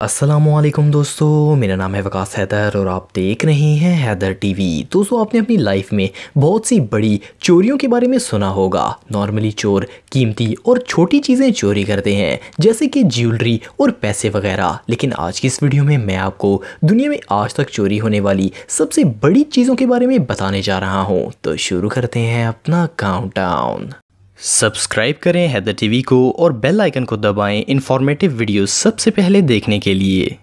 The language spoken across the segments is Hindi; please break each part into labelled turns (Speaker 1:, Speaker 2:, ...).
Speaker 1: अस्सलामुअलैकुम दोस्तों, मेरा नाम है वकास हैदर और आप देख रहे हैं हैदर टीवी। दोस्तों, आपने अपनी लाइफ में बहुत सी बड़ी चोरियों के बारे में सुना होगा। नॉर्मली चोर कीमती और छोटी चीज़ें चोरी करते हैं, जैसे कि ज्वेलरी और पैसे वगैरह। लेकिन आज की इस वीडियो में मैं आपको दुनिया में आज तक चोरी होने वाली सबसे बड़ी चीज़ों के बारे में बताने जा रहा हूँ। तो शुरू करते हैं अपना काउंटडाउन। सब्सक्राइब करें हैदर टीवी को और बेल आइकन को दबाएं इंफॉर्मेटिव वीडियो सबसे पहले देखने के लिए।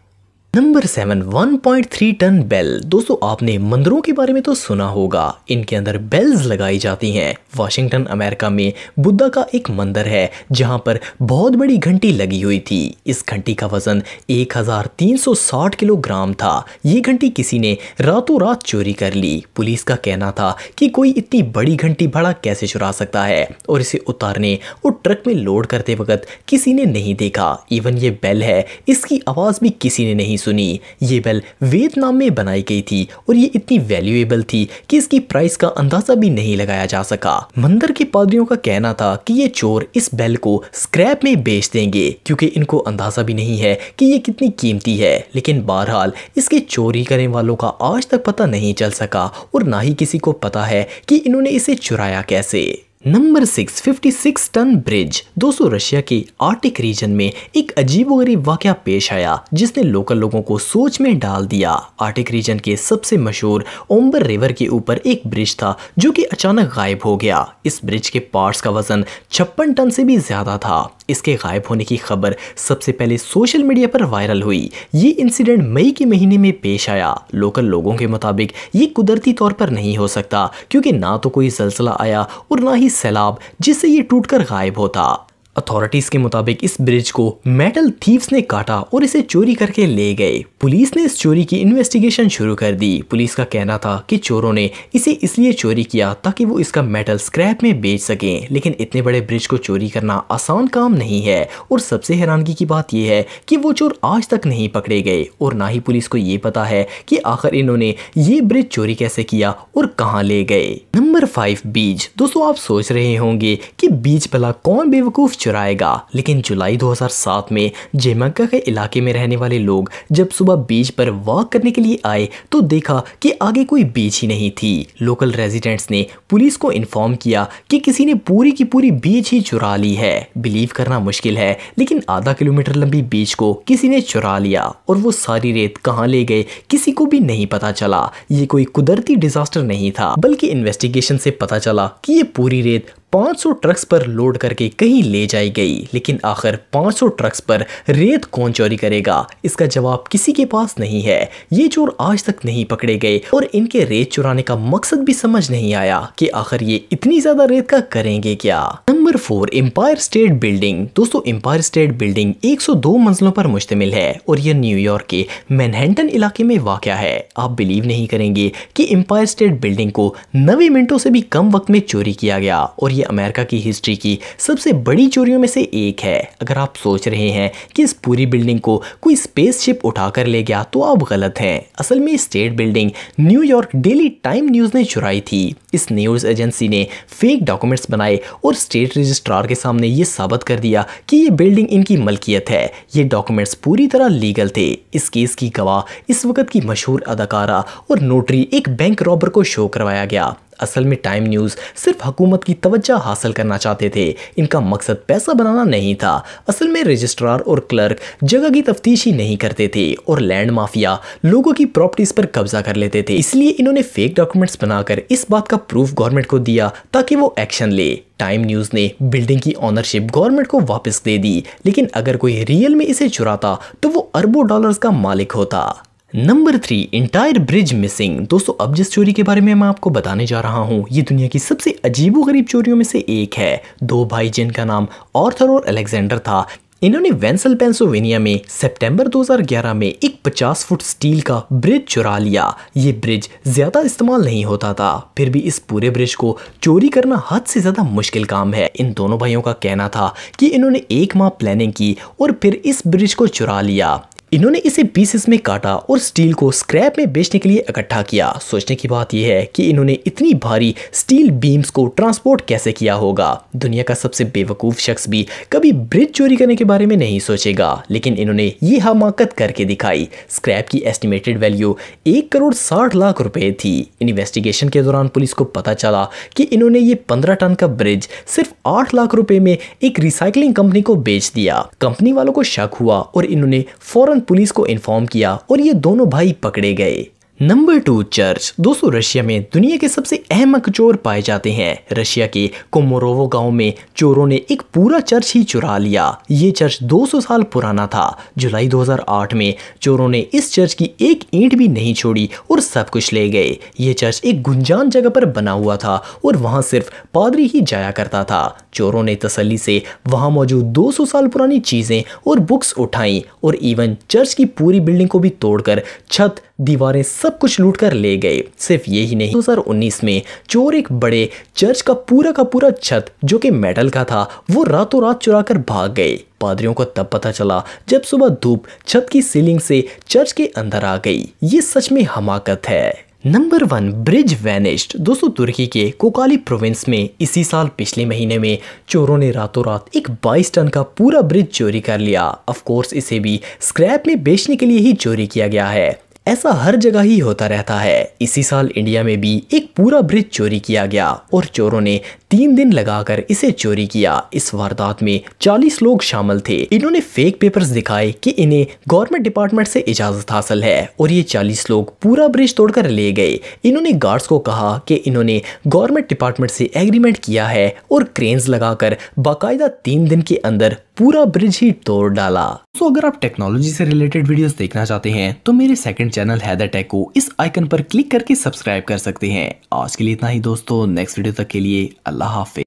Speaker 1: Number 7, 1.3 ton bell. दोस्तों, आपने मंदिरों के बारे में तो सुना होगा। इनके अंदर बेल्स लगाई जाती हैं। वाशिंगटन अमेरिका में बुद्धा का एक मंदिर है जहां पर बहुत बड़ी घंटी लगी हुई थी। इस घंटी का वजन 1360 किलोग्राम था। ये घंटी किसी ने रातों रात चोरी कर ली। पुलिस का कहना था कि कोई इतनी बड़ी घंटी भला कैसे चुरा सकता है, और इसे उतारने और ट्रक में लोड करते वक्त किसी ने नहीं देखा। इवन ये बेल है, इसकी आवाज़ भी किसी ने नहीं सुनी। ये बेल वियतनाम में बनाई गई थी और ये इतनी वैल्यूएबल थी कि इसकी प्राइस का अंदाजा भी नहीं लगाया जा सका। मंदिर के पादरियों का कहना था कि ये चोर इस बेल को स्क्रैप में बेच देंगे, क्योंकि इनको अंदाजा भी नहीं है कि ये कितनी कीमती है। लेकिन बहरहाल इसके चोरी करने वालों का आज तक पता नहीं चल सका और ना ही किसी को पता है कि इन्होंने इसे चुराया कैसे। Number 6, 56 ton bridge. दोस्तों, रशिया के आर्टिक रीजन में एक अजीबोगरीब वाकया पेश आया जिसने लोकल लोगों को सोच में डाल दिया। आर्टिक रीजन के सबसे मशहूर ओम्बर रिवर के ऊपर एक ब्रिज था जो कि अचानक गायब हो गया। इस ब्रिज के पार्ट्स का वजन 56 टन से भी ज्यादा था। इसके गायब होने की खबर सबसे पहले सोशल मीडिया पर वायरल हुई। ये इंसिडेंट मई के महीने में पेश आया। लोकल लोगों के मुताबिक ये कुदरती तौर पर नहीं हो सकता, क्योंकि ना तो कोई ज़लज़ला आया और ना ही सैलाब जिससे ये टूटकर गायब होता। अथॉरिटीज के मुताबिक इस ब्रिज को मेटल थीव्स ने काटा और इसे चोरी करके ले गए। पुलिस ने इस चोरी की इन्वेस्टिगेशन शुरू कर दी। पुलिस का कहना था कि चोरों ने इसे इसलिए चोरी किया ताकि वो इसका मेटल स्क्रैप में बेच सकें। लेकिन इतने बड़े ब्रिज को चोरी करना आसान काम नहीं है, और सबसे हैरानगी की बात यह है कि वो चोर आज तक नहीं पकड़े गए और ना ही पुलिस को ये पता है कि आखिर इन्होंने ये ब्रिज चोरी कैसे किया और कहाँ ले गए। नंबर 5, बीच। दोस्तों, आप सोच रहे होंगे कि बीच भला कौन बेवकूफ चुराएगा, लेकिन जुलाई 2007 में जमैका के इलाके में रहने वाले लोग जब सुबह बीच पर वॉक करने के लिए आए तो देखा कि आगे कोई बीच ही नहीं थी। लोकल रेजिडेंट्स ने पुलिस को इन्फॉर्म किया कि किसी ने पूरी की पूरी बीच ही चुरा ली है। बिलीव करना मुश्किल है, लेकिन आधा किलोमीटर लंबी बीच को किसी ने चुरा लिया, और वो सारी रेत कहाँ ले गए किसी को भी नहीं पता चला। ये कोई कुदरती डिजास्टर नहीं था, बल्कि इन्वेस्टिगेशन से पता चला कि ये पूरी रेत 500 ट्रक्स पर लोड करके कहीं ले जाई गई। लेकिन आखिर 500 ट्रक्स पर रेत कौन चोरी करेगा, इसका जवाब किसी के पास नहीं है। ये चोर आज तक नहीं पकड़े गए और इनके रेत चुराने का मकसद भी समझ नहीं आया कि आखिर ये इतनी ज्यादा रेत का करेंगे क्या। Number 4, Empire State Building. दोस्तों, एम्पायर स्टेट बिल्डिंग 102 मंजिलों पर मुश्तमिल है और यह न्यूयॉर्क के मैनहट्टन इलाके में वाक़या है। आप बिलीव नहीं करेंगे कि एम्पायर स्टेट बिल्डिंग को 90 मिनटों से भी कम वक्त में चोरी किया गया, और अमेरिका की हिस्ट्री की सबसे बड़ी चोरियों में से एक है। अगर आप सोच रहे हैं कि इस पूरी बिल्डिंग को कोई स्पेसशिप उठाकर ले गया तो आप गलत हैं। असल में state building New York daily time news ने चुराई थी। इस न्यूज़ एजेंसी ने फेक डॉक्यूमेंट्स बनाए और स्टेट रजिस्ट्रार के सामने ये साबित कर दिया कि ये बिल्डिंग इनकी मलकियत है। ये डॉक्यूमेंट्स पूरी तरह लीगल थे। इस केस की गवाह इस वक्त की मशहूर अदाकारा और नोटरी एक बैंक रॉबर को शो करवाया गया। असल में टाइम न्यूज़ सिर्फ हुकूमत की तवज्जो हासिल करना चाहते थे। इनका मकसद पैसा बनाना नहीं था। असल में रजिस्ट्रार और क्लर्क जगह की तफ्तीश ही नहीं करते थे और लैंड माफिया लोगों की प्रॉपर्टीज पर कब्जा कर लेते थे। इसलिए इन्होंने फेक डॉक्यूमेंट्स बनाकर इस बात का प्रूफ गवर्नमेंट को दिया ताकि वो एक्शन ले। टाइम न्यूज़ ने बिल्डिंग की ऑनरशिप गवर्नमेंट को वापस दे दी, लेकिन अगर कोई रियल में इसे चुराता तो वो अरबों डॉलर्स का मालिक होता। Number 3, entire bridge missing. दोस्तों, अब जिस चोरी के बारे में मैं आपको बताने जा रहा हूँ ये दुनिया की सबसे अजीबोगरीब चोरियों में से एक है। दो भाई जिनका नाम आर्थर और अलेक्जेंडर था, इन्होंने वेंसल पेंसिल्वेनिया में सितंबर 2011 में एक 50 फुट स्टील का ब्रिज चुरा लिया। ये ब्रिज ज्यादा इस्तेमाल नहीं होता था, फिर भी इस पूरे ब्रिज को चोरी करना हद से ज्यादा मुश्किल काम है। इन दोनों भाइयों का कहना था कि इन्होंने 1 माह प्लानिंग की और फिर इस ब्रिज को चुरा लिया। इन्होंने इसे पीसेस में काटा और स्टील को स्क्रैप में बेचने के लिए इकट्ठा किया। सोचने की बात यह है कि इन्होंने इतनी भारी स्टील बीम्स को ट्रांसपोर्ट कैसे किया होगा। दुनिया का सबसे बेवकूफ शख्स भी कभी ब्रिज चोरी करने के बारे में नहीं सोचेगा, लेकिन इन्होंने ये हमाकत करके दिखाई। स्क्रैप की एस्टिमेटेड वैल्यू 1,60,00,000 रुपए थी। इन्वेस्टिगेशन के दौरान पुलिस को पता चला कि इन्होंने ये 15 टन का ब्रिज सिर्फ 8 लाख रुपए में एक रिसाइकलिंग कंपनी को बेच दिया। कंपनी वालों को शक हुआ और इन्होंने फौरन पुलिस को इन्फॉर्म किया और ये दोनों भाई पकड़े गए। Number 2, church. दोस्तों, रशिया में दुनिया के सबसे अहमक चोर पाए जाते हैं। रशिया के कोमोरोवो गांव में चोरों ने एक पूरा चर्च ही चुरा लिया। ये चर्च 200 साल पुराना था। जुलाई 2008 में चोरों ने इस चर्च की एक ईंट भी नहीं छोड़ी और सब कुछ ले गए। ये चर्च एक गुंजान जगह पर बना हुआ था और वहां सिर्फ पादरी ही जाया करता था। चोरों ने तसल्ली से वहां मौजूद 200 साल पुरानी चीजें और बुक्स उठाई और इवन चर्च की पूरी बिल्डिंग को भी तोड़कर छत, दीवारें सब कुछ लूट कर ले गए। सिर्फ यही नहीं, 2019 में चोर एक बड़े चर्च का पूरा छत जो कि मेटल का था वो रातों रात चुरा कर भाग गए। पादरियों को तब पता चला जब सुबह धूप छत की सीलिंग से चर्च के अंदर आ गई। ये सच में हमाकत है। Number 1, bridge vanished. दोस्तों, तुर्की के कोकाली प्रोविंस में इसी साल पिछले महीने में चोरों ने रातों रात एक 22 टन का पूरा ब्रिज चोरी कर लिया। ऑफ कोर्स इसे भी स्क्रैप में बेचने के लिए ही चोरी किया गया है। ऐसा हर जगह ही होता रहता है। इसी साल इंडिया में भी एक पूरा ब्रिज चोरी किया गया और चोरों ने 3 दिन लगाकर इसे चोरी किया। इस वारदात में 40 लोग शामिल थे। इन्होंने फेक पेपर्स दिखाए कि इन्हें गवर्नमेंट डिपार्टमेंट से इजाजत हासिल है और ये 40 लोग पूरा ब्रिज तोड़कर ले गए। इन्होंने गार्ड्स को कहा कि इन्होंने गवर्नमेंट डिपार्टमेंट से एग्रीमेंट किया है और क्रेन्स लगाकर बाकायदा 3 दिन के अंदर पूरा ब्रिज ही तोड़ डाला। तो अगर आप टेक्नोलॉजी से रिलेटेड वीडियोस देखना चाहते हैं तो मेरे सेकंड चैनल हैदर टेक को इस आइकन पर क्लिक करके सब्सक्राइब कर सकते हैं। आज के लिए इतना ही दोस्तों, नेक्स्ट वीडियो तक के लिए अल्लाह हाफिज।